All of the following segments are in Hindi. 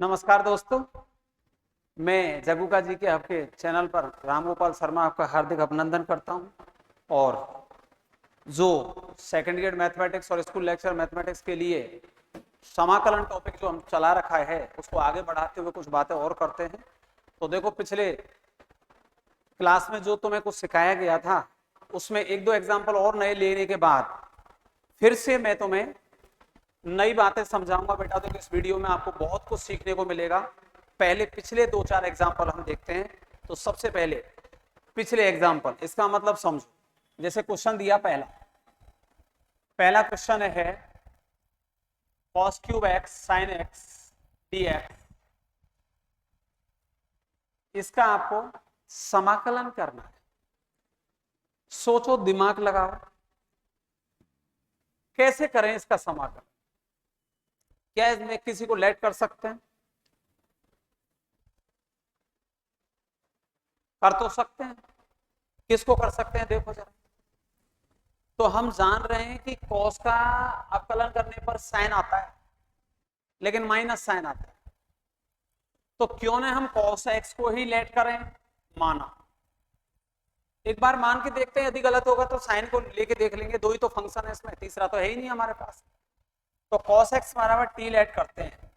नमस्कार दोस्तों, मैं जगुका जी के आपके चैनल पर रामगोपाल शर्मा आपका हार्दिक अभिनंदन करता हूं। और जो सेकंड ग्रेड मैथमेटिक्स और स्कूल लेक्चर मैथमेटिक्स के लिए समाकलन टॉपिक जो हम चला रखा है उसको आगे बढ़ाते हुए कुछ बातें और करते हैं। तो देखो, पिछले क्लास में जो तुम्हें कुछ सिखाया गया था उसमें एक दो एग्जाम्पल और नए लेने के बाद फिर से मैं तुम्हें नई बातें समझाऊंगा। बेटा तो इस वीडियो में आपको बहुत कुछ सीखने को मिलेगा। पहले पिछले दो चार एग्जाम्पल हम देखते हैं। तो सबसे पहले पिछले एग्जाम्पल, इसका मतलब समझो। जैसे क्वेश्चन दिया, पहला क्वेश्चन है cos cube x sine x dx। इसका आपको समाकलन करना है। सोचो, दिमाग लगाओ, कैसे करें इसका समाकलन। क्या इसमें किसी को लेट कर सकते हैं? कर तो सकते हैं। किसको कर सकते हैं देखो जरा। तो हम जान रहे हैं कि cos का अवकलन करने पर साइन आता है, लेकिन माइनस साइन आता है। तो क्यों ना हम cos x को ही लेट करें। माना, एक बार मान के देखते हैं, यदि गलत होगा तो साइन को लेके देख लेंगे। दो ही तो फंक्शन है इसमें, तीसरा तो है ही नहीं हमारे पास। तो cos x बराबर t लेट करते हैं।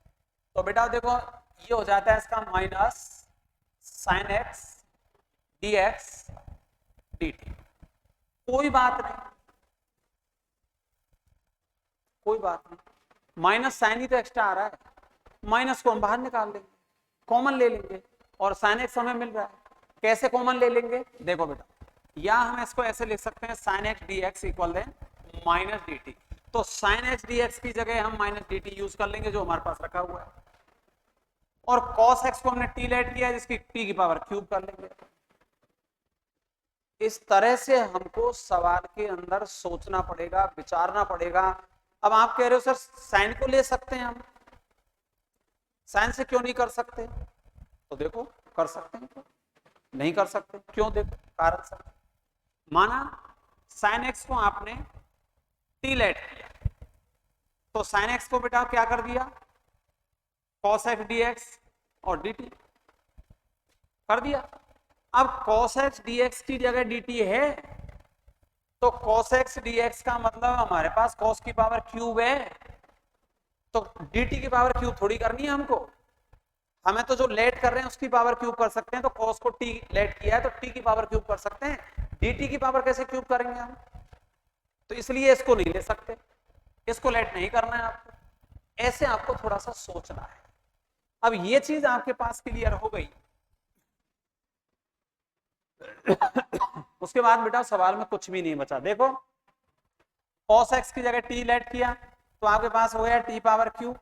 तो बेटा देखो, ये हो जाता है इसका minus sine x dx dt। कोई बात नहीं, कोई बात नहीं। माइनस साइन ही तो एक्स्ट्रा आ रहा है, माइनस को हम बाहर निकाल लेंगे, कॉमन ले लेंगे, और साइन एक्स हमें मिल रहा है। कैसे कॉमन ले लेंगे देखो बेटा, या हम इसको ऐसे लिख सकते हैं sine X D X equal then minus D T. तो साइन एक्स डी एक्स की जगह हम माइनस डी टी यूज कर लेंगे जो हमारे पास रखा हुआ है। और कॉस एक्स को हमने टी लेट किया, जिसकी टी की पावर क्यूब कर लेंगे। इस तरह से हमको सवाल के अंदर सोचना पड़ेगा, विचारना पड़ेगा। अब आप कह रहे हो सर साइन को ले सकते हैं हम, साइन से क्यों नहीं कर सकते? तो देखो, कर सकते हैं। क्यों नहीं कर सकते? क्यों? देखो कारण सर। माना साइन एक्स को आपने टी लेट किया, तो साइन एक्स को बेटा क्या कर दिया, कॉस एक्स डी एक्स और डी टी कर दिया। अब cos x dx की जगह dt है, तो cos x dx का मतलब हमारे पास cos की पावर क्यूब है। तो dt की पावर क्यूब थोड़ी करनी है हमको, हमें तो जो लेट कर रहे हैं उसकी पावर क्यूब कर सकते हैं। तो cos को t लेट किया है तो t की पावर क्यूब कर सकते हैं। dt की पावर कैसे क्यूब करेंगे हम? तो इसलिए इसको नहीं ले सकते, इसको लेट नहीं करना है आपको। ऐसे आपको थोड़ा सा सोचना है। अब ये चीज आपके पास क्लियर हो गई। उसके बाद बेटा सवाल में कुछ भी नहीं बचा। देखो, cos x की जगह t लेट किया तो आपके पास हो गया t पावर क्यू,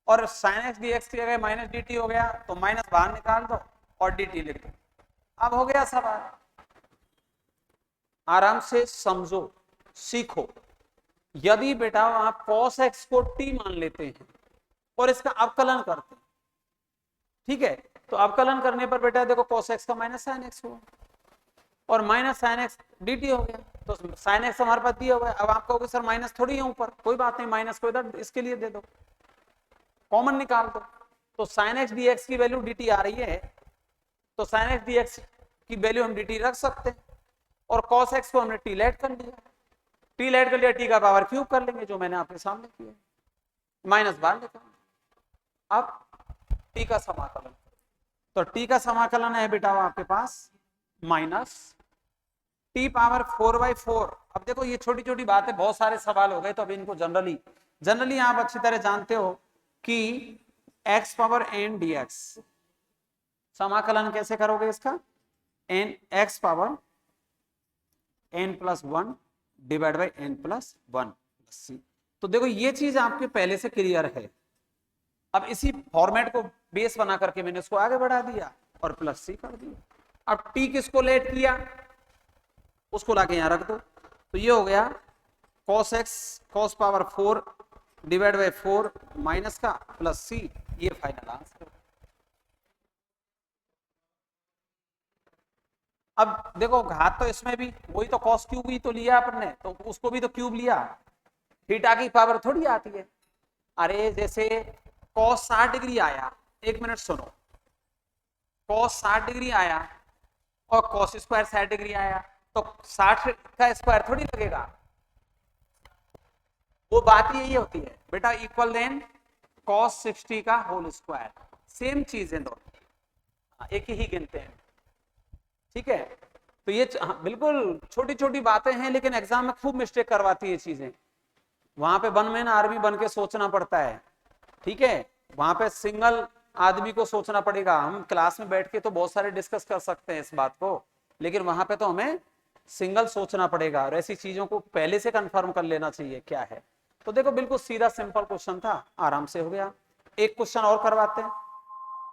और sin x dx की जगह माइनस dt हो गया, तो माइनस बाहर निकाल दो और dt लिख दो। अब हो गया सवाल। आराम से समझो, सीखो। यदि बेटा आप cos x को t मान लेते हैं और इसका अवकलन करते हैं, ठीक है, तो अवकलन करने पर बेटा देखो cos x का माइनस sin x हुआ और minus sign X D T हो गया। तो साइन एक्स हमारे पास दिया हुआ है। अब आप कहोगे सर माइनस थोड़ी है ऊपर, कोई बात नहीं, माइनस को इधर इसके लिए दे दो, कॉमन निकाल दो। तो साइन एक्स डी एक्स की वैल्यू डी टी आ रही है, तो साइन एक्स डी एक्स की वैल्यू हम डी टी रख सकते हैं। और कॉस एक्स को हमने टी लेट कर लिया, टी लेट कर लिया, टी का पावर क्यूब कर लेंगे जो मैंने आपके सामने किया, माइनस बाहर निकाल। अब टी का समाकलन, तो टी का समाकलन है बेटा आपके पास माइनस टी पावर 4/4। अब देखो ये छोटी छोटी बातें, बहुत सारे सवाल हो गए, तो अब इनको जनरली आप अच्छी तरह जानते हो कि x पावर n dx समाकलन कैसे करोगे इसका, n x power n plus 1 divide by n plus 1 c। तो देखो ये चीज आपके पहले से क्लियर है। अब इसी फॉर्मेट को बेस बना करके मैंने इसको आगे बढ़ा दिया और प्लस सी कर दिया। अब t किसको लेट किया, उसको लाके यहां रख दो। तो ये हो गया cos x cos power 4 divide by 4 minus का प्लस सी, ये फाइनल आंसर। अब देखो घात तो इसमें भी वही, तो cos क्यूब ही तो लिया अपन ने, तो उसको भी तो क्यूब लिया, थीटा की पावर थोड़ी आती है। अरे जैसे cos 60 डिग्री आया, एक मिनट सुनो, cos 60 डिग्री आया और cos स्क्वायर 60 डिग्री आया, तो 60 का स्क्वायर थोड़ी लगेगा, वो बात यही होती है बेटा, इक्वल देन cos 60 का होल स्क्वायर, सेम चीज है दोनों, एक ही गिनते हैं, ठीक है। तो ये बिल्कुल छोटी छोटी बातें हैं, लेकिन एग्जाम में खूब मिस्टेक करवाती है चीजें, वहां पे वन मैन आर्मी बन के सोचना पड़ता है, ठीक है, वहां पे सिंगल आदमी को सोचना पड़ेगा। हम क्लास में बैठ के तो बहुत सारे डिस्कस कर सकते हैं इस बात को, लेकिन वहां पे तो हमें सिंगल सोचना पड़ेगा, और ऐसी चीजों को पहले से कंफर्म कर लेना चाहिए क्या है। तो देखो बिल्कुल सीधा सिंपल क्वेश्चन था, आराम से हो गया। एक क्वेश्चन और करवाते हैं,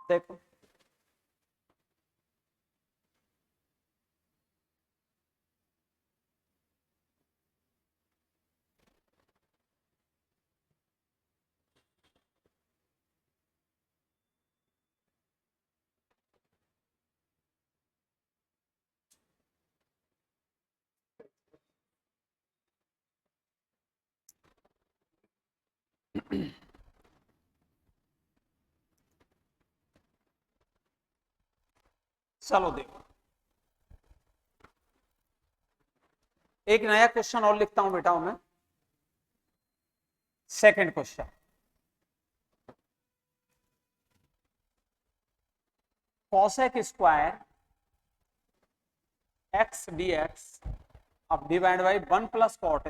देखो चलो देखो, एक नया क्वेश्चन और लिखता हूं बेटा मैं, second question, cosec square x dx अब divide by 1 plus cot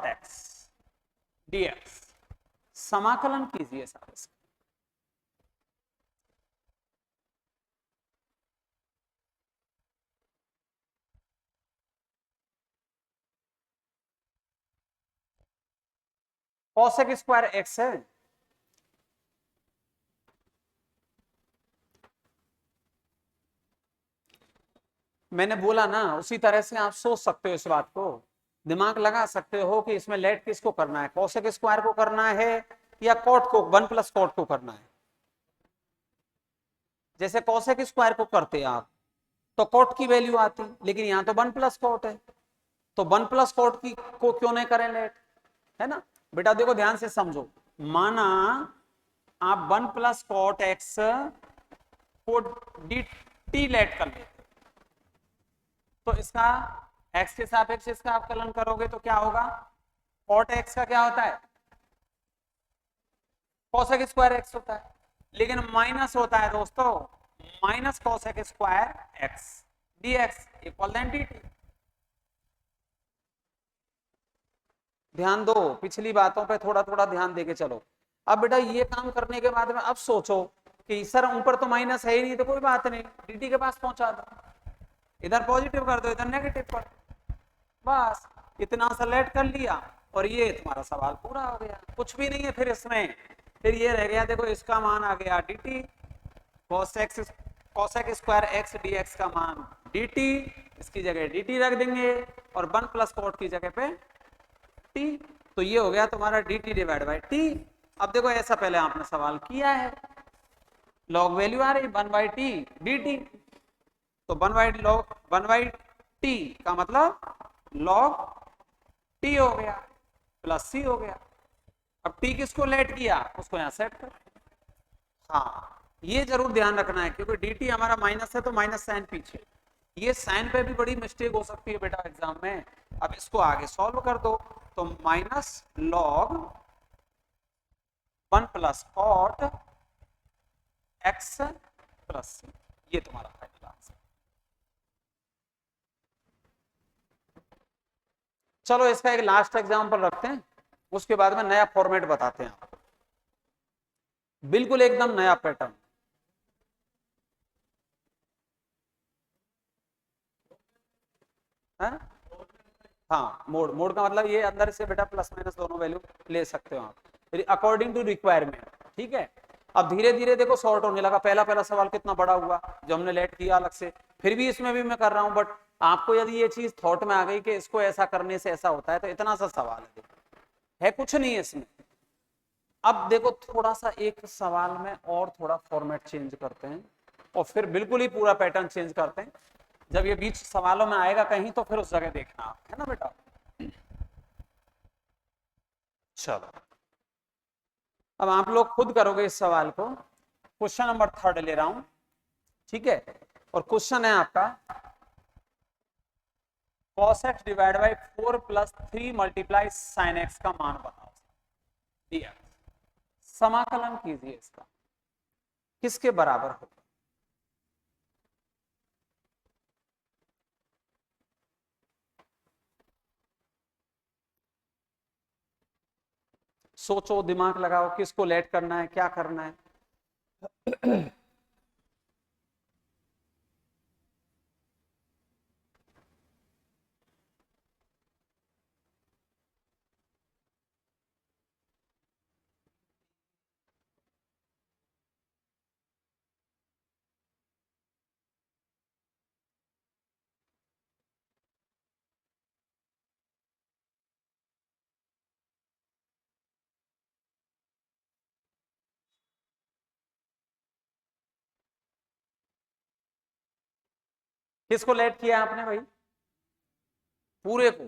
x dx, समाकलन कीजिए सारे इसका। cosec स्क्वायर x है, मैंने बोला ना, उसी तरह से आप सोच सकते हो, इस बात को दिमाग लगा सकते हो कि इसमें लेट किसको करना है, कॉसेक स्क्वायर को करना है या कॉट को, 1 प्लस कॉट को करना है। जैसे कॉसेक स्क्वायर को करते आप तो कॉट की वैल्यू आती, लेकिन यहाँ तो 1 प्लस कॉट है, तो 1 प्लस कॉट की को क्यों नहीं करें लेट, है ना बेटा। देखो ध्यान से समझो, माना आप 1 प्लस कॉट एक्स को डी टी लेट कर लेते, तो इसका x के सापेक्ष इसका अवकलन करोगे तो क्या होगा, cot x का क्या होता है, cosec स्क्वायर x होता है, लेकिन माइनस होता है दोस्तों, minus cosec square x dx equal then dt। ध्यान दो, पिछली बातों पे थोड़ा थोड़ा ध्यान देके चलो। अब बेटा ये काम करने के बाद में अब सोचो कि सर ऊपर तो माइनस है ही नहीं, तो कोई बात नहीं, dt के पास पहुंचा दो, इधर पॉजिटिव कर दो, इधर नेगेटिव कर दो, बस इतना सा लेट कर लिया और ये तुम्हारा सवाल पूरा हो गया, कुछ भी नहीं है फिर इसमें। फिर ये रह गया, देखो इसका मान आ गया dt, cosec square x dx का मान dt, इसकी जगह dt रख देंगे और 1 प्लस कॉट की जगह पे t, तो ये हो गया तुम्हारा dt डिवाइड बाई t। अब देखो ऐसा पहले आपने सवाल किया है, लॉग वैल्यू आ रही 1 बाई टी dt, तो 1 बाई टी का मतलब लॉग टी हो गया प्लस सी हो गया। अब टी किसको लेट किया, उसको यहां सेट कर, हाँ ये जरूर ध्यान रखना है, क्योंकि dt हमारा माइनस है तो माइनस साइन पीछे, ये साइन पे भी बड़ी मिस्टेक हो सकती है बेटा एग्जाम में। अब इसको आगे सॉल्व कर दो, तो minus log 1 plus cot x plus C, ये तुम्हारा फाइनल आंसर। चलो इसका एक लास्ट एग्जांपल रखते हैं, उसके बाद में नया फॉर्मेट बताते हैं आपको, बिल्कुल एकदम नया पैटर्न। है हाँ, मोड का मतलब ये अंदर से बेटा प्लस माइनस दोनों वैल्यू ले सकते हो आप अकॉर्डिंग टू रिक्वायरमेंट, ठीक है। अब धीरे धीरे देखो शॉर्ट होने लगा, पहला पहला सवाल कितना बड़ा हुआ जो हमने लेट किया अलग से, फिर भी इसमें भी मैं कर रहा हूं, बट आपको यदि ये चीज थॉट में आ गई कि इसको ऐसा करने से ऐसा होता है, तो इतना सा सवाल है कुछ नहीं है इसमें। अब देखो थोड़ा सा एक सवाल में और थोड़ा फॉर्मेट चेंज करते हैं और फिर बिल्कुल ही पूरा पैटर्न चेंज करते हैं, जब ये बीच सवालों में आएगा कहीं तो फिर उस जगह देखना आप, है ना बेटा। चलो अब आप लोग खुद करोगे इस सवाल को। क्वेश्चन नंबर 3 ले रहा हूं, ठीक है। और क्वेश्चन है आपका cos x divide by 4 plus 3 multiply sin x का मान बताओ दिया। समाकलन कीजिए इसका, किसके बराबर होगा? सोचो, दिमाग लगाओ, किसको लेट करना है, क्या करना है। किसको लेट किया आपने भाई? पूरे को।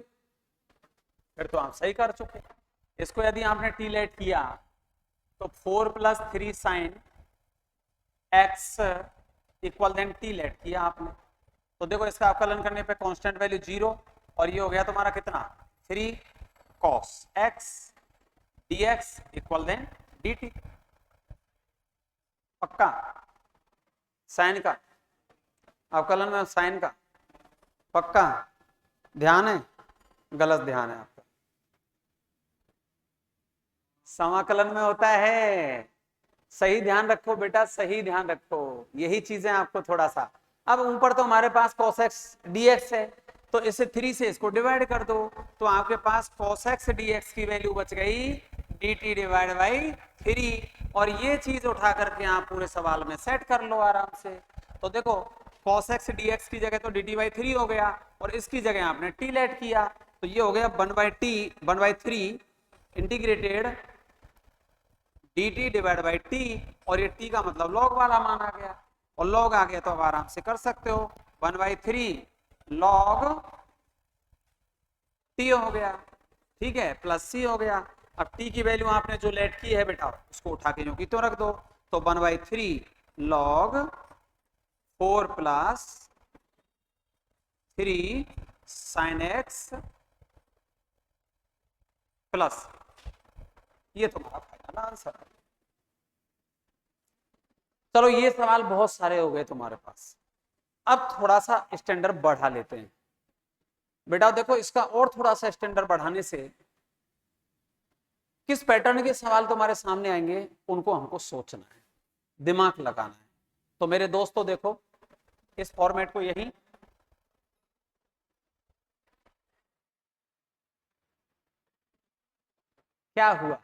फिर तो आप सही कर चुके। इसको यदि आपने टी लेट किया तो 4 plus 3 sine X equal then T let किया आपने। तो देखो इसका अवकलन करने पे कांस्टेंट वैल्यू 0 और ये हो गया तुम्हारा कितना 3 cos x dx equal then dt। पक्का? साइन का अवकलन में साइन का पक्का ध्यान है? गलत ध्यान है आपका। समाकलन में होता है। सही ध्यान रखो बेटा, सही ध्यान रखो, यही चीजें आपको थोड़ा सा। अब ऊपर तो हमारे पास cos x dx है, तो इसे 3 से इसको डिवाइड कर दो, तो आपके पास cos x dx की वैल्यू बच गई dt डिवाइड बाई 3। और ये चीज उठा करके आप पूरे सवाल में सेट कर लो आराम से। तो देखो cos x dx की जगह तो dt बाई 3 हो गया, और इसकी जगह आपने t लेट किया, तो ये हो गया 1/3 integrated dt divide by t, और ये t का मतलब log वाला मान आ गया, और log आ गया तो आप आराम से कर सकते हो 1/3 log t हो गया, ठीक है, प्लस c हो गया। अब t की वैल्यू आपने जो लेट की है बेटा उसको उठा के जो की तो रख दो, तो 1/3 log 4 plus 3 sin x plus, ये तुम्हारा फाइनल आंसर है। चलो ये सवाल बहुत सारे हो गए तुम्हारे पास। अब थोड़ा सा स्टैंडर्ड बढ़ा लेते हैं बेटा। देखो इसका और थोड़ा सा स्टैंडर्ड बढ़ाने से किस पैटर्न के सवाल तुम्हारे सामने आएंगे उनको हमको सोचना है, दिमाग लगाना है। तो मेरे दोस्तों देखो इस फॉर्मेट को यही क्या हुआ,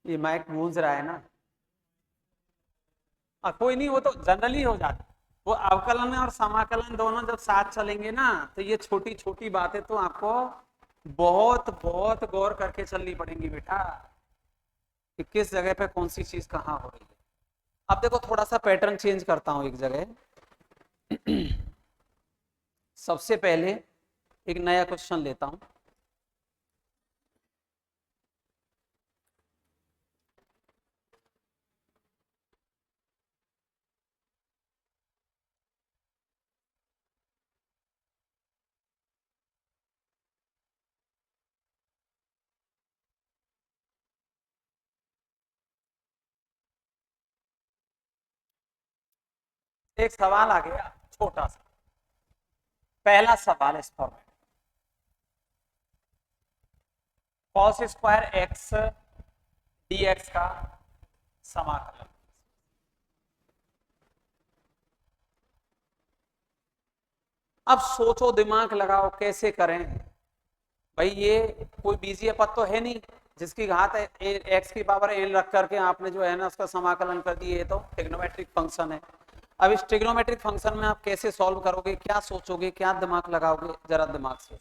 ये माइक गूंज रहा है ना। कोई नहीं, वो तो जनरली हो जाता है। वो अवकलन और समाकलन दोनों जब साथ चलेंगे ना, तो ये छोटी छोटी बातें तो आपको बहुत बहुत गौर करके चलनी पड़ेंगी बेटा, कि किस जगह पे कौन सी चीज कहाँ हो रही है। अब देखो थोड़ा सा पैटर्न चेंज करता हूं एक जगह। सबसे पहले एक नया क्वेश्चन लेता हूं। एक सवाल आ गया छोटा सा, पहला सवाल इस format, cos square x dx का समाकलन। अब सोचो, दिमाग लगाओ, कैसे करें भाई। ये कोई बीजीय पद तो है नहीं जिसकी घात एक्स की पावर एन रख करके आपने जो है ना उसका समाकलन कर दिए। ये तो ट्रिग्नोमेट्रिक फंक्शन है। अब इस ट्रिग्नोमेट्रिक फंक्शन में आप कैसे सॉल्व करोगे, क्या सोचोगे, क्या दिमाग लगाओगे, जरा दिमाग से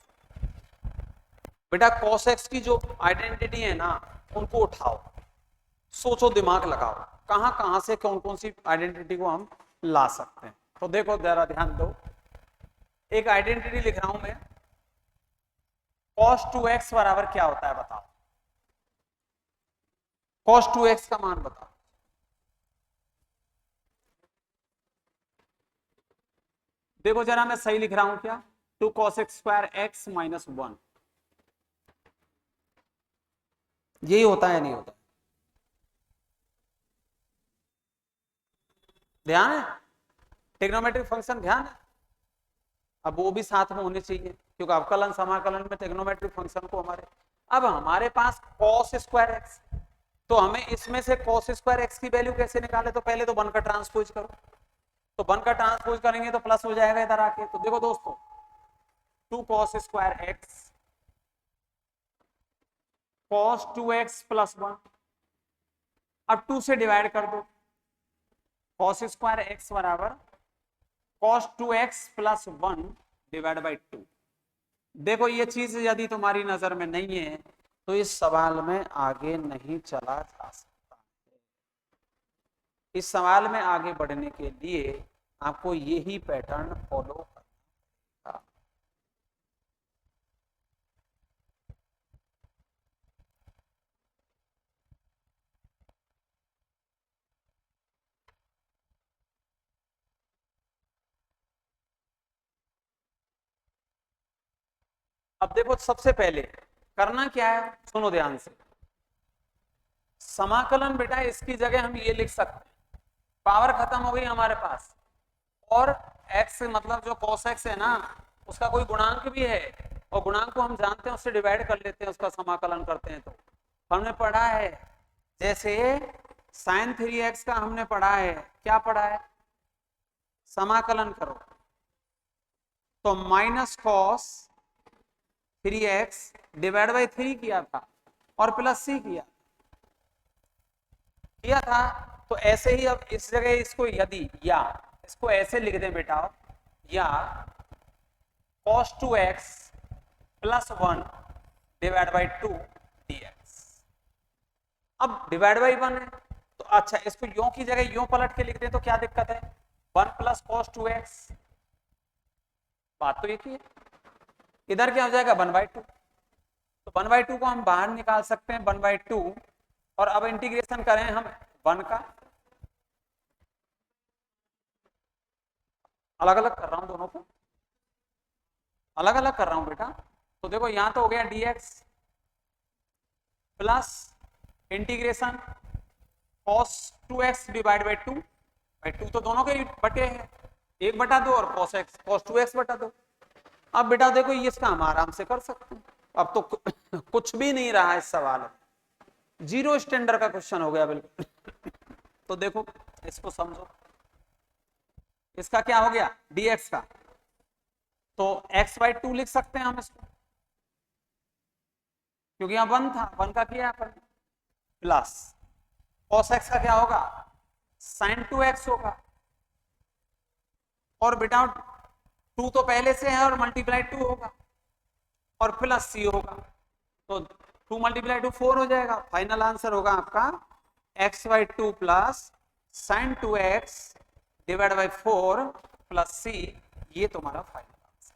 बेटा। cos x की जो आइडेंटिटी है ना उनको उठाओ, सोचो, दिमाग लगाओ, कहां से कौन कौन सी आइडेंटिटी को हम ला सकते हैं। तो देखो जरा ध्यान दो, एक आइडेंटिटी लिख रहा हूं मैं, cos 2x बराबर क्या होता है बताओ, cos 2x का मान बताओ। देखो जरा मैं सही लिख रहा हूं क्या, 2 cos x square x minus 1, यही होता है नहीं होता, ध्यान है, ट्रिग्नोमेट्रिक फंक्शन ध्यान है, अब वो भी साथ में होने चाहिए क्योंकि अवकलन समाकलन में ट्रिग्नोमेट्रिक फंक्शन को हमारे, अब हमारे पास cos स्क्वायर x, तो हमें इसमें से cos स्क्वायर x की वैल्यू कैसे निकाले, तो पहले तो 1 का ट्रांसपोज करो, तो 1 का ट्रांसपोज करेंगे तो प्लस हो जाएगा इधर आके, तो देखो दोस्तों 2 cos square x cos 2x plus 1, अब 2 से डिवाइड कर दो, cos स्क्वायर x बराबर cos 2x plus 1 divide by 2। देखो ये चीज यदि तुम्हारी नजर में नहीं है तो इस सवाल में आगे नहीं चला जा सकता है। इस सवाल में आगे बढ़ने के लिए आपको यही पैटर्न फॉलो करना पड़ेगा। अब देखो सबसे पहले करना क्या है, सुनो ध्यान से, समाकलन बेटा इसकी जगह हम ये लिख सकते हैं, पावर खत्म हो गई हमारे पास, और x मतलब जो cos x है ना उसका कोई गुणांक भी है, और गुणांक को हम जानते हैं उससे डिवाइड कर लेते हैं, उसका समाकलन करते हैं, तो हमने पढ़ा है जैसे sin 3x का हमने पढ़ा है, क्या पढ़ा है, समाकलन करो तो minus cos 3x divide by 3 किया था और प्लस c किया था, तो ऐसे ही अब इस जगह इसको यदि या इसको ऐसे लिख दें बेटा, या cos 2x plus 1 divide by 2 dx। अब डिवाइड बाई 1 है तो अच्छा इसको यों की जगह यों पलट के लिख दें तो क्या दिक्कत है, 1 प्लस cos 2x, बात तो एक ही है, इधर क्या हो जाएगा 1/2, तो 1/2 को हम बाहर निकाल सकते हैं 1/2, और अब इंटीग्रेशन करें हम 1 का, अलग अलग कर रहा हूं दोनों को, अलग अलग कर रहा हूं बेटा, तो देखो यहां तो हो गया dx plus integration cos 2x divide by 2 तो दोनों के बटे हैं, 1/2 और cos 2x बटा 2। अब बेटा देखो ये इसका हम आराम से कर सकते हैं, अब तो कुछ भी नहीं रहा इस सवाल में, जीरो स्टैंडर्ड का क्वेश्चन हो गया बिल्कुल। तो देखो इसको समझो, इसका क्या हो गया dx का, तो x/2 लिख सकते हैं हम इसको, क्योंकि यहां 1 था, 1 का किया अपन, प्लस cos x का क्या होगा sin 2x होगा, और बेटा 2 तो पहले से है और मल्टीप्लाई 2 होगा, और प्लस c होगा, तो 2 मल्टीप्लाई 2 4 हो जाएगा, फाइनल आंसर होगा आपका x/2 plus sin 2x divide by 4 plus c, ये तुम्हारा फाइनल आंसर।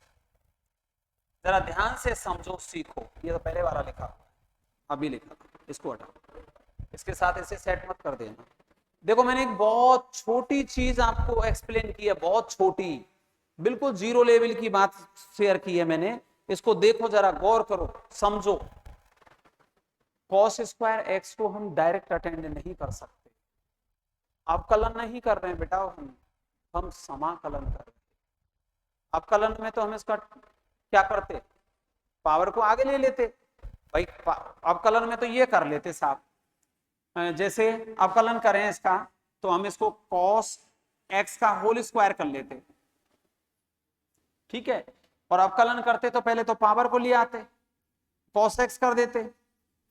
जरा ध्यान से समझो सीखो, ये तो पहले वाला लिखा हुआ है, अभी लिखा, इसको हटाओ, इसके साथ इसे सेट मत कर देना। देखो मैंने एक बहुत छोटी चीज आपको एक्सप्लेन की है, बहुत छोटी, बिल्कुल जीरो लेवल की बात शेयर की है मैंने, इसको देखो जरा गौर करो समझो, cos स्क्वायर x को हम डायरेक्ट अटेंड नहीं कर सकते, अवकलन नहीं कर रहे हैं बेटा, हम समाकलन कर रहे हैं। अवकलन में तो हम इसका क्या करते, पावर को आगे ले लेते भाई, अवकलन में तो ये कर लेते साहब, जैसे अवकलन करें इसका तो हम इसको cos x का होल स्क्वायर कर लेते, ठीक है, और अवकलन करते तो पहले तो पावर को ले आते, cos x कर देते,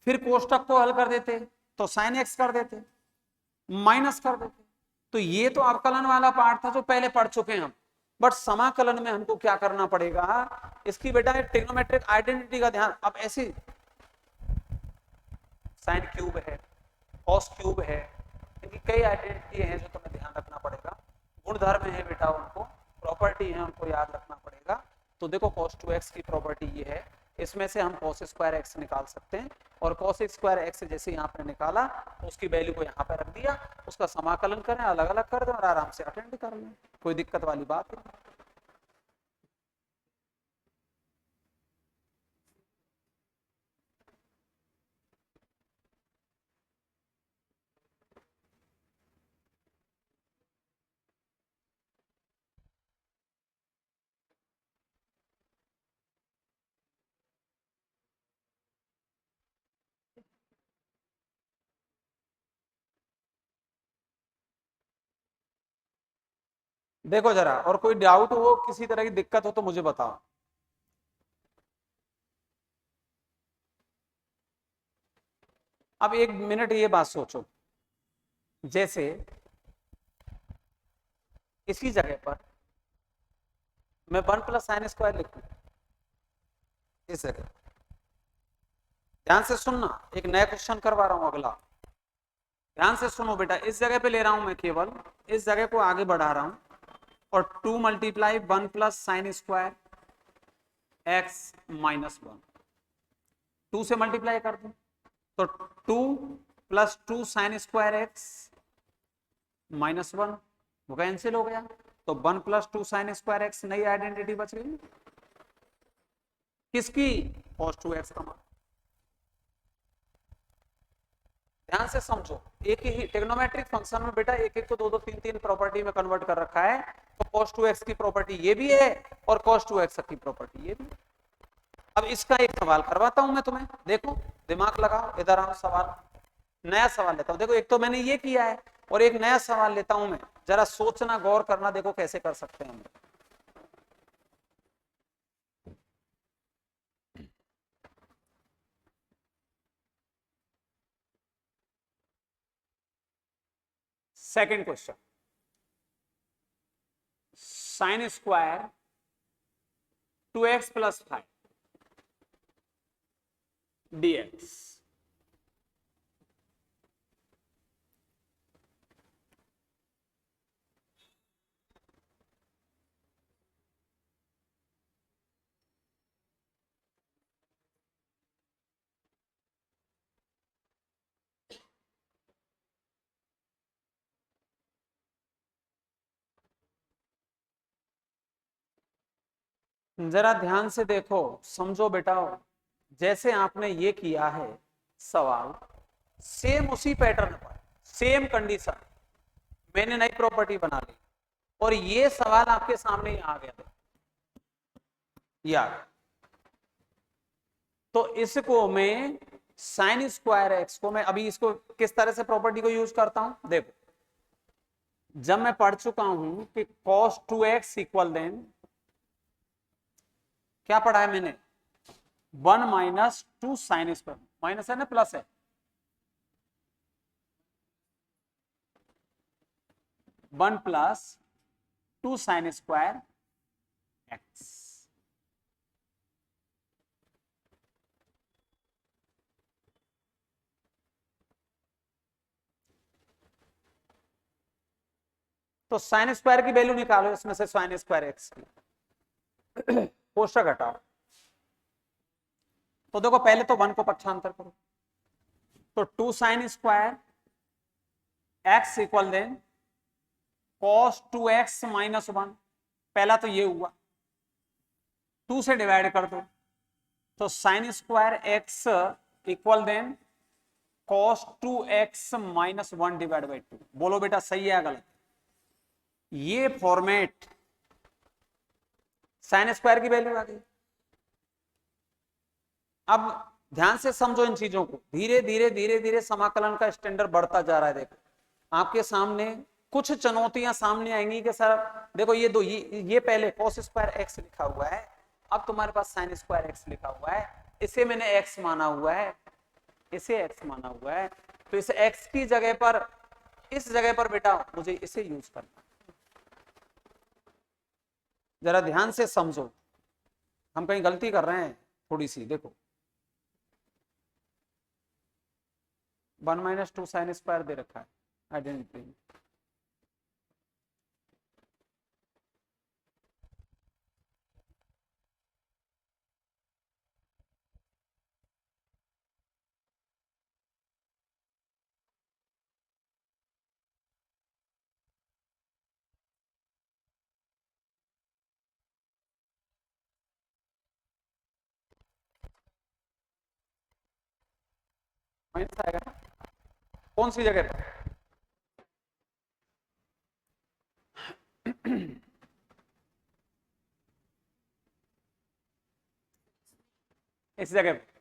फिर कोष्टक को हल कर देते तो sin x कर देते, माइनस कर देते, तो ये तो अवकलन वाला पार्ट था जो पहले पढ़ चुके हैं हम, बट समाकलन में हमको क्या करना पड़ेगा, इसकी बेटा ट्रिग्नोमेट्रिक आइडेंटिटी का ध्यान, अब ऐसी साइन क्यूब है, कॉस क्यूब है, इनकी कई आइडेंटिटी है जो तुम्हें ध्यान रखना पड़ेगा, गुणधर्म है बेटा, उनको प्रॉपर्टी है, उनको याद रखना पड़ेगा। तो देखो cos 2x की प्रॉपर्टी ये है इसमें से हम cos स्क्वायर एक्स निकाल सकते हैं, और cos स्क्वायर एक्स जैसे यहाँ पे निकाला तो उसकी वैल्यू को यहाँ पे रख दिया, उसका समाकलन करें, अलग अलग कर दें और आराम से अटेंड कर लें, कोई दिक्कत वाली बात नहीं। देखो जरा, और कोई डाउट हो, किसी तरह की दिक्कत हो तो मुझे बताओ। अब एक मिनट ये बात सोचो, जैसे इसी जगह पर मैं 1 + sin² लिखूं, इस जगह ध्यान से सुनना, एक नया क्वेश्चन करवा रहा हूं अगला, ध्यान से सुनो बेटा, इस जगह पे ले रहा हूं मैं, केवल इस जगह को आगे बढ़ा रहा हूं, और 2 × 1 + sin² x-1, 2 से मल्टीप्लाई कर दूं तो 2 + 2 sin² x-1 वो कैंसिल हो गया, तो 1 + 2 sin² x नई आइडेंटिटी बच गई, किसकी? cos 2x का मान। ध्यान से समझो, एक ही ट्रिग्नोमेट्रिक फंक्शन में बेटा एक एक को दो दो तीन तीन प्रॉपर्टी में कन्वर्ट कर रखा है, तो cos 2x की प्रॉपर्टी ये भी है और cos 2x की प्रॉपर्टी ये भी है। अब इसका एक सवाल करवाता हूं मैं तुम्हें, देखो दिमाग लगाओ, इधर आओ, सवाल, नया सवाल लेता हूं। देखो एक तो मैंने ये किया है और एक नया सवाल लेता हूं मैं, जरा सोचना, गौर करना, देखो कैसे कर सकते हैं हम। Second question, sin² 2x + 5 dx। जरा ध्यान से देखो, समझो बेटा, जैसे आपने ये किया है सवाल, सेम उसी पैटर्न पर, सेम कंडीशन, मैंने नई प्रॉपर्टी बना ली और ये सवाल आपके सामने ही आ गया, यार तो इसको मैं sin² को मैं अभी इसको किस तरह से प्रॉपर्टी को यूज करता हूं, देखो जब मैं पढ़ चुका हूं कि cos 2x = देन क्या पढ़ा है मैंने, 1 - 2 sin², माइनस है ना प्लस है, 1 + 2 sin² x। तो sin² की वैल्यू निकालो, इसमें से sin² x की कोष्टक हटाओ, तो देखो पहले तो 1 को पक्षांतर करो, तो 2 sin² x = then cos 2x - 1, पहला तो ये हुआ, 2 से डिवाइड कर दो, तो sin² x = then cos 2x - 1/2। बोलो बेटा सही है गलत? ये फॉर्मेट sin² की वैल्यू आ गई। अब ध्यान से समझो इन चीजों को, धीरे धीरे धीरे धीरे समाकलन का स्टैंडर्ड बढ़ता जा रहा है। देखो आपके सामने कुछ चुनौतियां सामने आएंगी कि सर देखो ये दो, ये पहले cos² x लिखा हुआ है, अब तुम्हारे पास sin² x लिखा हुआ है, इसे मैंने x माना हुआ है, इसे x माना हुआ है, तो इस x की जगह पर, इस जगह पर बेटा मुझे इसे यूज करना। जरा ध्यान से समझो, हम कहीं गलती कर रहे हैं थोड़ी सी, देखो 1 - 2 sin² दे रखा है आइडेंटिटी में, माइनस आएगा ना, कौन सी जगह पर? इस जगह पे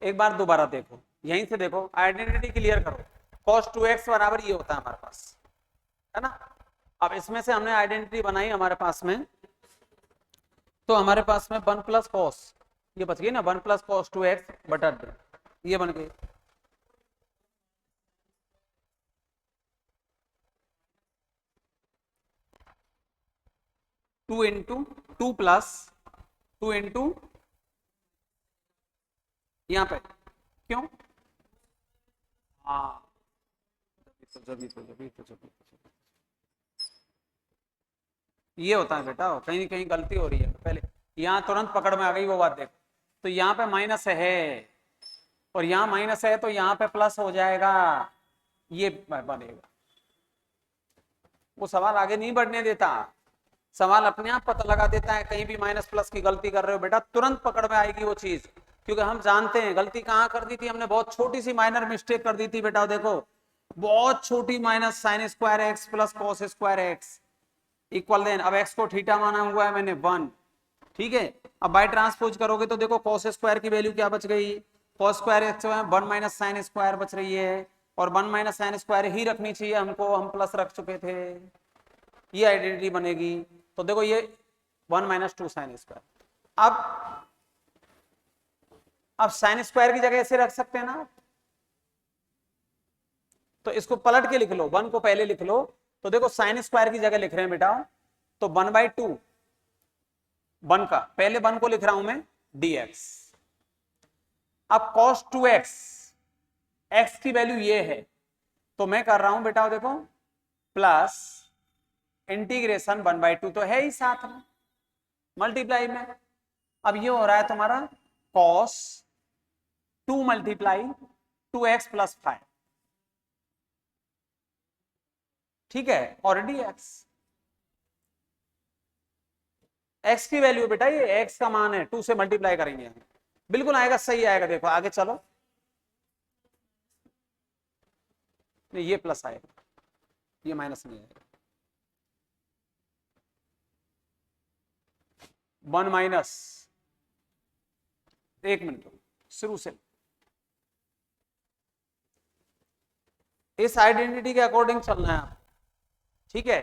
एक बार दोबारा देखो, यहीं से देखो, आइडेंटिटी क्लियर करो। cos 2x बराबर ये होता है हमारे पास, है ना। अब इसमें से हमने आइडेंटिटी बनाई हमारे पास में, तो हमारे पास में 1 प्लस कॉस, ये बच गई ना, 1 प्लस कॉस 2x बटा 2, ये बन गई। Two into two plus two into यहाँ पे क्यों, हाँ जब ये होता है बेटा, कहीं कहीं गलती हो रही है, पहले यहाँ तुरंत पकड़ में आ गई वो बात देखो। तो यहाँ पे माइनस है और यहाँ माइनस है, तो यहाँ पे प्लस हो जाएगा, ये बनेगा। वो सवाल आगे नहीं बढ़ने देता, सवाल अपने आप पता लगा देता है, कहीं भी माइनस प्लस की गलती कर रहे हो बेटा तुरंत पकड़ में आएगी वो चीज, क्योंकि हम जानते हैं गलती कहाँ कर दी थी हमने, बहुत छोटी सी माइनर मिस्टेक कर दी थी बेटा। देखो बहुत छोटी, minus sine square X plus cos square X equal then, अब एक्स को थीटा माना हुआ है मैंने 1, ठीक है। अब बाय ट्रांसपोज करोगे तो देखो कॉस स्क्वायर की वैल्यू क्या बच गई, cos square x 1 minus sine square बच रही है, और 1 माइनस साइन स्क्वायर ही रखनी चाहिए हमको, हम प्लस रख चुके थे, ये आइडेंटिटी बनेगी। तो देखो ये 1 माइनस 2 साइन स्क्वायर, अब साइन स्क्वायर की जगह ऐसे रख सकते हैं ना, तो इसको पलट के लिख लो, 1 को पहले लिख लो, तो देखो साइन स्क्वायर की जगह लिख रहे हैं बेटा, तो 1/2 1 का, पहले 1 को लिख रहा हूं मैं dx। अब cos 2x, x की वैल्यू ये है, तो मैं कर रहा हूं बेटा देखो प्लस इंटीग्रेशन 1/2 तो है ही साथ में, मल्टीप्लाई में, अब ये हो रहा है तुम्हारा cos 2 मल्टीप्लाई 2x प्लस 5, ठीक है, और dx, x की वैल्यू बेटा ये x का मान है, 2 से मल्टीप्लाई करेंगे हम, बिल्कुल आएगा, सही आएगा। देखो आगे चलो, नहीं ये प्लस आएगा, ये माइनस नहीं आएगा, 1 माइनस, एक मिनट शुरू से, इस आइडेंटिटी के अकॉर्डिंग चलना है, ठीक है।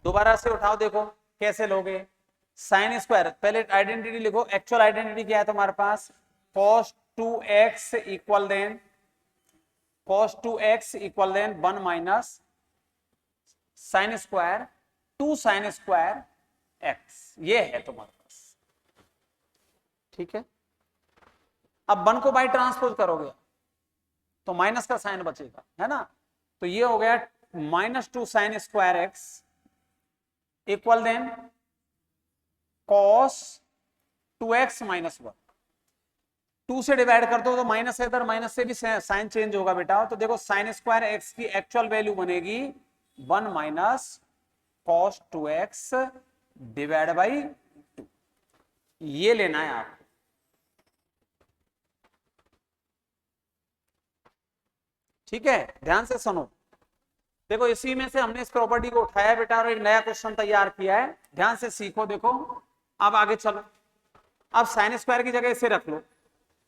दोबारा से उठाओ, देखो कैसे लोगे, साइन स्क्वायर, पहले आइडेंटिटी लिखो, एक्चुअल आइडेंटिटी क्या है तुम्हारे पास, cos 2x equal then cos 2x equal then 1 minus sine square 2 sine square x, ये है तुम्हारे पास, ठीक है। अब 1 को बाई ट्रांसपोज करोगे तो माइनस का साइन बचेगा, है ना, तो ये हो गया -2 sine square X equal then cos 2x minus 1, 2 से डिवाइड कर दो तो माइनस है, इधर माइनस से भी साइन चेंज होगा बेटा, तो देखो साइन स्क्वायर एक्स की एक्चुअल वैल्यू बनेगी 1 minus cos 2x divide by 2, ये लेना है आपको, ठीक है। ध्यान से सुनो, देखो इसी में से हमने इस प्रॉपर्टी को उठाया बेटा और एक नया क्वेश्चन तैयार किया है, ध्यान से सीखो। देखो अब आगे चलो, अब साइन स्क्वायर की जगह इसे रख लो,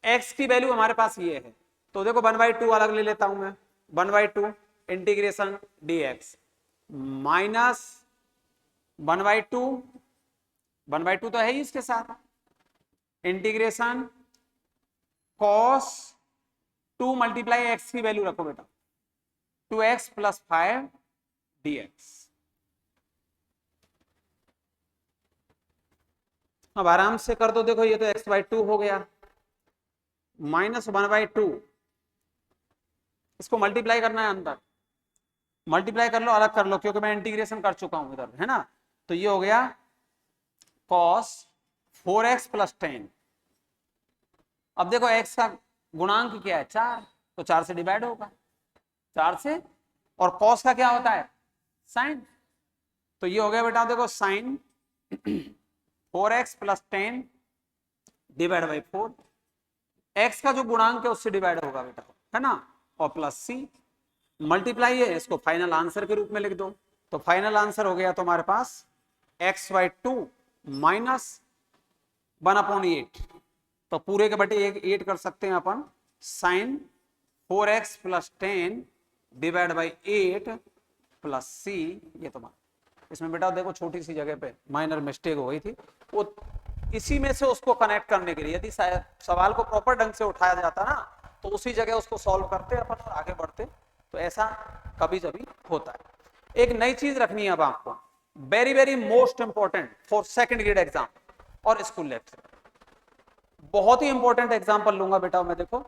x की वैल्यू हमारे पास ये है, तो देखो 1/2 अलग ले लेता हूं मैं, 1/2 इंटीग्रेशन dx माइनस 1/2, 1/2 तो है ही इसके साथ, इंटीग्रेशन cos 2 मल्टीप्लाई एक्स की वैल्यू रखो बेटा 2x प्लस 5 dx। अब आराम से कर दो, देखो ये तो x/2 हो गया, माइनस 1/2, इसको मल्टीप्लाई करना है अंदर, मल्टीप्लाई कर लो, अलग कर लो, क्योंकि मैं इंटीग्रेशन कर चुका हूं इधर, है ना, तो ये हो गया cos 4x प्लस 10। अब देखो x का गुणांक क्या है 4, तो 4 से डिवाइड होगा, 4 से, और cos का क्या होता है साइन, तो ये हो गया बेटा देखो sine 4x plus 10 divide by 4, X का जो गुणांक है उससे डिवाइड होगा बेटा, है ना, और प्लस सी मल्टीप्लाई है, इसको फाइनल आंसर के रूप में लिख दो। तो फाइनल आंसर हो गया तुम्हारे पास एक्स बाई टू माइनस 1/8, तो पूरे के बटे 8 कर सकते हैं अपन, sine 4x plus 10 divide by 8 plus C, ये तुम्हारा। इसमें बेटा देखो छोटी सी जगह पे माइनर मिस्टेक हो गई थी, वो इसी में से उसको कनेक्ट करने के लिए, यदि सवाल को प्रॉपर ढंग से उठाया जाता ना तो उसी जगह उसको सॉल्व करते अपन और आगे बढ़ते, तो ऐसा कभी कभी होता है। एक नई चीज रखनी है अब आपको, very very most important for second grade exam और स्कूल लेक्चर, बहुत ही इंपॉर्टेंट एग्जाम्पल लूंगा बेटा मैं, देखो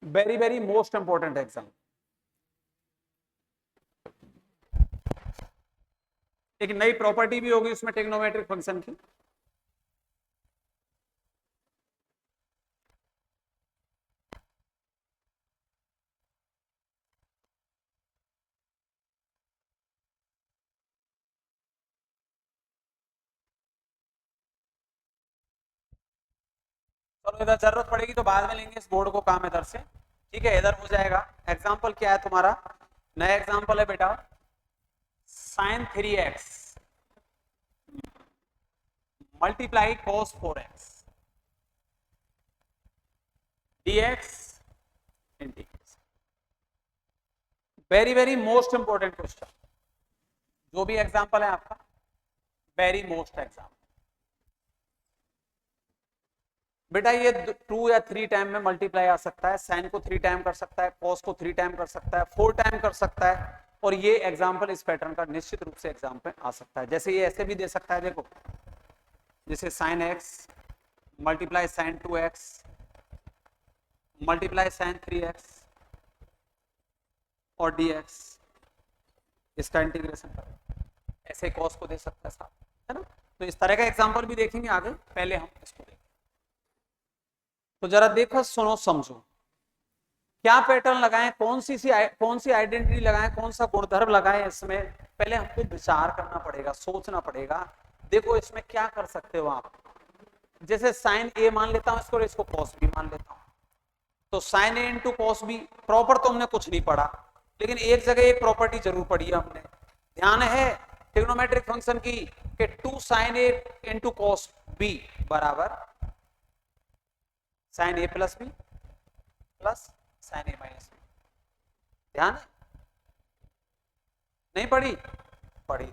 very very most important exam. एक नई प्रॉपर्टी भी होगी उसमें ट्रिग्नोमेट्रिक फंक्शन की। चलो इधर जरूरत पड़ेगी तो बाद में लेंगे, इस बोर्ड को काम इधर से, ठीक है, इधर हो जाएगा। एग्जाम्पल क्या है तुम्हारा, नया एग्जाम्पल है बेटा, sine 3x multiply cos 4x dx integration. Very very most important question, जो भी एग्जाम्पल है आपका वेरी मोस्ट एग्जाम्पल। बेटा ये 2 या 3 टाइम में मल्टीप्लाई आ सकता है, साइन को 3 टाइम कर सकता है, कॉस को 3 टाइम कर सकता है, 4 टाइम कर सकता है, और ये एग्जाम्पल इस पैटर्न का निश्चित रूप से एग्जाम पे आ सकता है। जैसे ये ऐसे भी दे सकता है, देखो जैसे sine X multiply sine 2x multiply sine 3x और dx, इसका इंटीग्रेशन करो, ऐसे कॉस को दे सकता है साहब, है ना। तो इस तरह का एग्जाम्पल भी देखेंगे आगे, पहले हम इसको देखें। तो जरा देखो सुनो समझो, क्या पैटर्न लगाएं, कौन सी आइडेंटिटी लगाएं, कौन सा गुणधर्म लगाएं, इसमें पहले हमको विचार करना पड़ेगा, सोचना पड़ेगा। देखो इसमें क्या कर सकते हो आप, जैसे साइन ए मान लेता हूं इसको, इसको कॉस बी मान लेता हूं, तो sign A into cos B, proper तो हमने कुछ नहीं पढ़ा, लेकिन एक जगह एक प्रॉपर्टी जरूर पढ़ी है हमने, ध्यान है ट्रिग्नोमेट्रिक फंक्शन की, कि 2 sine A into cos B बराबर sign A plus B plus sign A minus B. ध्यान है, नहीं पढ़ी, पढ़ी थी,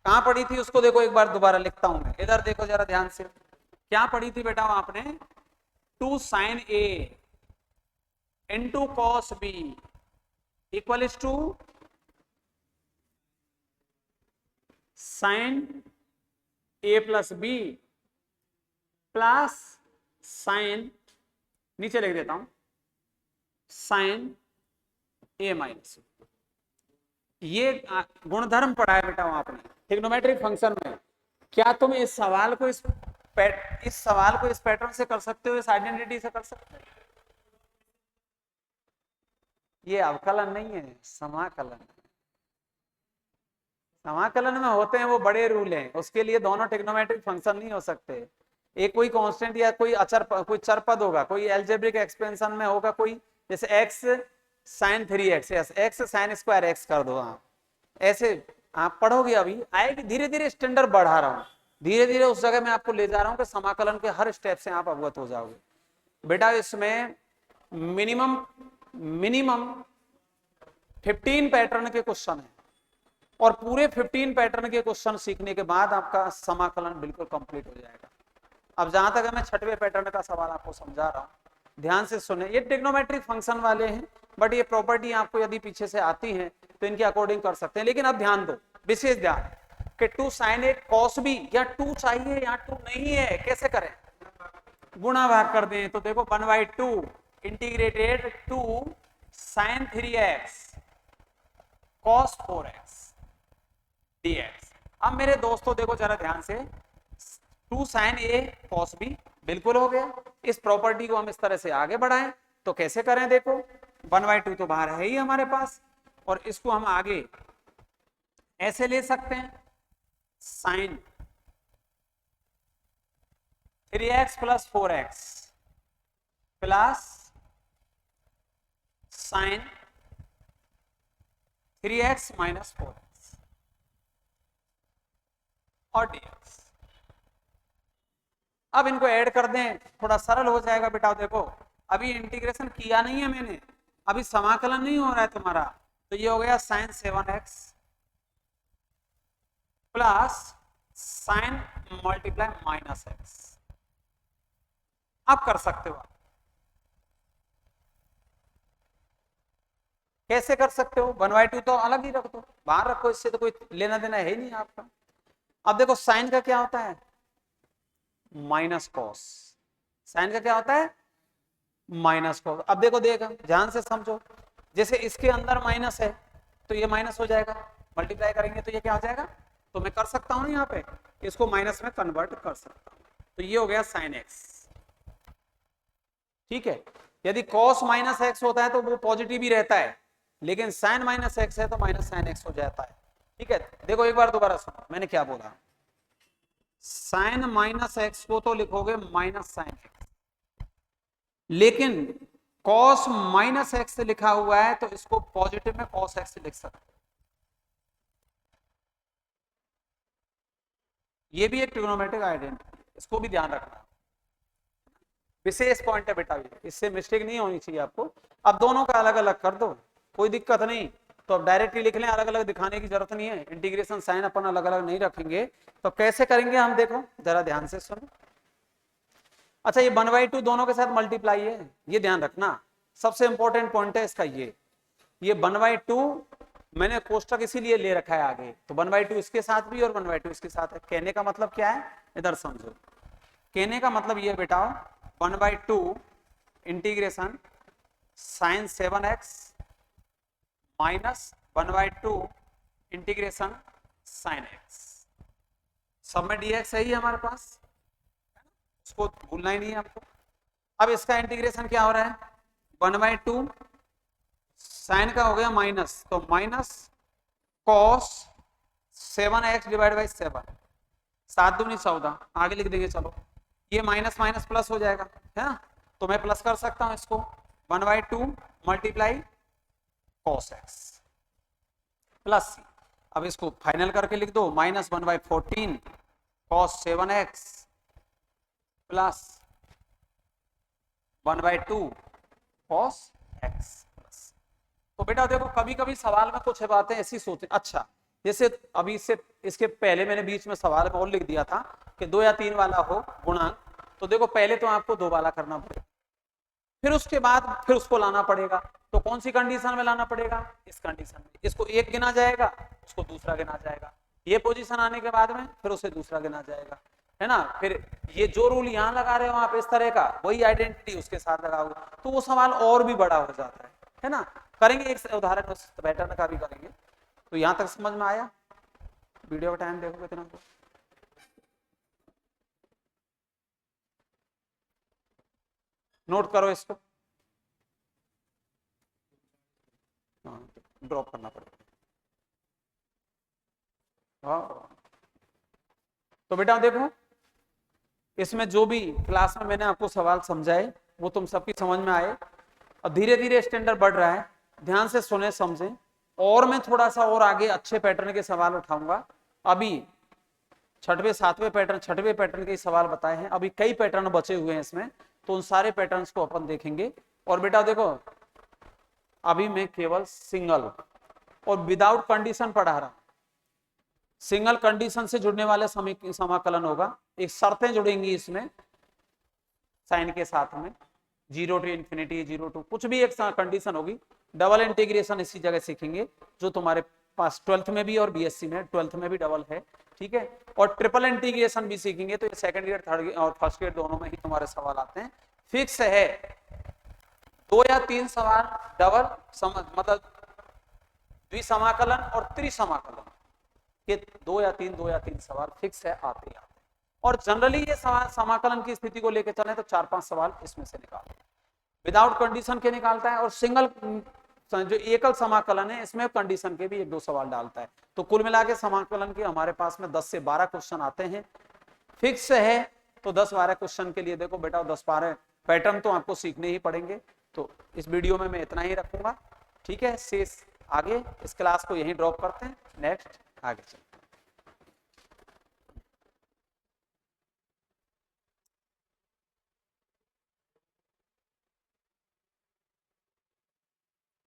कहां पढ़ी थी उसको देखो, एक बार दोबारा लिखता हूं मैं, इधर देखो जरा ध्यान से, क्या पढ़ी थी बेटा आपने, 2 sine A into cos B equal to sine A plus B plus sine, नीचे लिख देता हूं, साइन ए माइनस। ये गुणधर्म पढ़ा है बेटा आपने ट्रिग्नोमेट्रिक फंक्शन में। क्या तुम इस सवाल को इस पैटर्न से कर सकते हो, इस आइडेंटिटी से कर सकते हो? ये अवकलन नहीं है, समाकलन है। समाकलन में होते हैं वो बड़े रूल हैं, उसके लिए दोनों ट्रिग्नोमेट्रिक फंक्शन नहीं हो सकते। एक कोई कांस्टेंट या कोई अचर, कोई चर पद होगा, कोई एल्जेब्रिक एक्सपेंशन में होगा, कोई जैसे x sine 3x, x sine square x कर दो आप, ऐसे आप पढ़ोगे, अभी आएगी, धीरे धीरे स्टैंडर्ड बढ़ा रहा हूं, धीरे धीरे उस जगह में आपको ले जा रहा हूं कि समाकलन के हर स्टेप से आप अवगत हो जाओगे। बेटा इसमें मिनिमम 15 पैटर्न के क्वेश्चन है, और पूरे 15 पैटर्न के क्वेश्चन सीखने के बाद आपका समाकलन बिल्कुल कंप्लीट हो जाएगा। अब जहां तक मैं 6वें पैटर्न का सवाल आपको समझा रहा हूं, ध्यान से सुने, ये ट्रिग्नोमेट्रिक फंक्शन वाले हैं, बट ये प्रॉपर्टी आपको यदि पीछे से आती है तो इनके अकॉर्डिंग कर सकते हैं। लेकिन अब ध्यान दो, विशेष ध्यान, कि 2 साइन ए कॉस बी, या 2 चाहिए या 2 नहीं है, कैसे करें, गुणा भाग कर दें, तो देखो 1/2 integrated 2 sign 3x cos 4x dx। अब मेरे दोस्तों देखो जरा ध्यान से, 2 साइन ए cos b बिल्कुल हो गया, इस प्रॉपर्टी को हम इस तरह से आगे बढ़ाएं तो कैसे करें, देखो 1/2 तो बाहर है ही हमारे पास, और इसको हम आगे ऐसे ले सकते हैं, sine 3x plus 4x plus sine 3x minus 4x और dx। अब इनको ऐड कर दें, थोड़ा सरल हो जाएगा बेटा। देखो अभी इंटीग्रेशन किया नहीं है मैंने, अभी समाकलन नहीं हो रहा है तुम्हारा, तो ये हो गया sine 7x plus sine multiply minus x। आप कर सकते हो, कैसे कर सकते हो? 1/2 तो अलग ही रख दो, बाहर रखो, इससे तो कोई लेना देना है ही नहीं आपका। अब देखो साइन का क्या होता है? Minus cos. साइन का क्या होता है? Minus cos. अब देखो ध्यान से समझो, जैसे इसके अंदर माइनस है तो ये माइनस हो जाएगा, मल्टीप्लाई करेंगे तो ये क्या हो जाएगा? तो मैं कर सकता हूं यहाँ पे इसको माइनस में कन्वर्ट कर सकता हूं, तो ये हो गया साइन एक्स। ठीक है, यदि कॉस माइनस एक्स होता है तो वो पॉजिटिव ही रहता है, लेकिन साइन माइनस एक्स है तो माइनस साइन एक्स हो जाता है। ठीक है, देखो एक बार दोबारा सुनो मैंने क्या बोला। साइन माइनस एक्स को तो लिखोगे माइनस साइन एक्स, लेकिन कॉस माइनस एक्स लिखा हुआ है तो इसको पॉजिटिव में कॉस एक्स लिख सकते हो। ये भी एक ट्रिग्नोमेट्रिक आइडेंटिटी, इसको भी ध्यान रखना, विशेष पॉइंट है बेटा, इससे मिस्टेक नहीं होनी चाहिए आपको। अब दोनों का अलग अलग कर दो, कोई दिक्कत नहीं, तो अब डायरेक्टली लिख लें, अलग अलग दिखाने की जरूरत नहीं है। इंटीग्रेशन साइन अपन अलग अलग नहीं रखेंगे, तो कैसे करेंगे हम देखो जरा ध्यान से सुनो। अच्छा, ये 1/2 दोनों के साथ मल्टीप्लाई है, ये ध्यान रखना, सबसे इंपॉर्टेंट पॉइंट है इसका ये 1/2 मैंने कोष्टक इसीलिए ले रखा है आगे, तो 1/2 इसके साथ भी और 1/2 इसके साथ है। कहने का मतलब क्या है, इधर समझो। कहने का मतलब ये बेटा 1/2 integration sine 7x minus 1/2 integration sine x, सब में dx है ही हमारे पास, उसको भूलना ही नहीं है आपको। अब इसका इंटीग्रेशन क्या हो रहा है? 1/2 साइन का हो गया माइनस, तो minus cos 7x divide by 7, 7 दूनी 14, आगे लिख देंगे। चलो ये माइनस माइनस प्लस हो जाएगा, है ना, तो मैं प्लस कर सकता हूं इसको, 1/2 मल्टीप्लाई कॉस एक्स प्लस सी। अब इसको फाइनल करके लिख दो, -1/14 cos 7x plus 1/2 cos x. तो बेटा देखो कभी कभी सवाल में कुछ बातें ऐसी सोचते, अच्छा जैसे अभी से इसके पहले मैंने बीच में सवाल में और लिख दिया था कि 2 या 3 वाला हो गुणांक, तो देखो पहले तो आपको 2 वाला करना पड़ेगा, फिर उसके बाद फिर उसको लाना पड़ेगा। तो कौन सी कंडीशन में लाना पड़ेगा? इस कंडीशन में, इसको एक गिना जाएगा, उसको दूसरा गिना जाएगा, ये पोजीशन आने के बाद में फिर उसे दूसरा गिना जाएगा, है ना। फिर ये जो रूल यहाँ लगा रहे हो आप इस तरह का, वही आइडेंटिटी उसके साथ लगाओगे, तो वो सवाल और भी बड़ा हो जाता है ना। करेंगे एक उदाहरण उस पैटर्न का भी करेंगे। तो यहां तक समझ में आया? वीडियो का टाइम देखो कितना, नोट करो इसको, ड्रॉप करना पड़ेगा। तो बेटा देखो इसमें जो भी क्लास में मैंने आपको सवाल समझाए वो तुम सबकी समझ में आए, और धीरे धीरे स्टैंडर्ड बढ़ रहा है, ध्यान से सुने समझें। और मैं थोड़ा सा और आगे अच्छे पैटर्न के सवाल उठाऊंगा। अभी 6वें 7वें पैटर्न 6वें पैटर्न के सवाल बताए हैं, अभी कई पैटर्न बचे हुए हैं इसमें, तो उन सारे पैटर्न्स को अपन देखेंगे। और बेटा देखो अभी मैं केवल सिंगल और विदाउट कंडीशन पढ़ा रहा, सिंगल कंडीशन से जुड़ने वाले समाकलन होगा, एक शर्तें जुड़ेंगी इसमें साइन के साथ में, 0 to ∞, 0 to कुछ भी एक कंडीशन होगी। डबल इंटीग्रेशन इसी जगह सीखेंगे जो तुम्हारे पास 12th में भी और बीएससी में 12th में भी डबल है, ठीक है। और ट्रिपल इंटीग्रेशन भी सीखेंगे, तो ये सेकंड ईयर थर्ड ईयर और फर्स्ट ईयर दोनों में ही तुम्हारे सवाल आते हैं। फिक्स है 2 या 3 सवाल डबल मतलब द्विसमाकलन और त्रिसमाकलन के 2 या 3 सवाल फिक्स है, आते ही आते। और जनरली ये समाकलन की स्थिति को लेकर चले तो 4-5 सवाल इसमें से निकालते हैं, विदाउट कंडीशन के निकालता है, और सिंगल जो एकल समाकलन है इसमें कंडीशन के भी 1-2 सवाल डालता है। तो कुल मिला के समाकलन के हमारे पास में 10 से 12 क्वेश्चन आते हैं। फिक्स है तो 10-12 क्वेश्चन के लिए देखो बेटा 10-12 पैटर्न तो आपको सीखने ही पड़ेंगे। तो इस वीडियो में मैं इतना ही रखूंगा, ठीक है। शेष आगे इस क्लास को यहीं ड्रॉप करते हैं, नेक्स्ट आगे चलते हैं।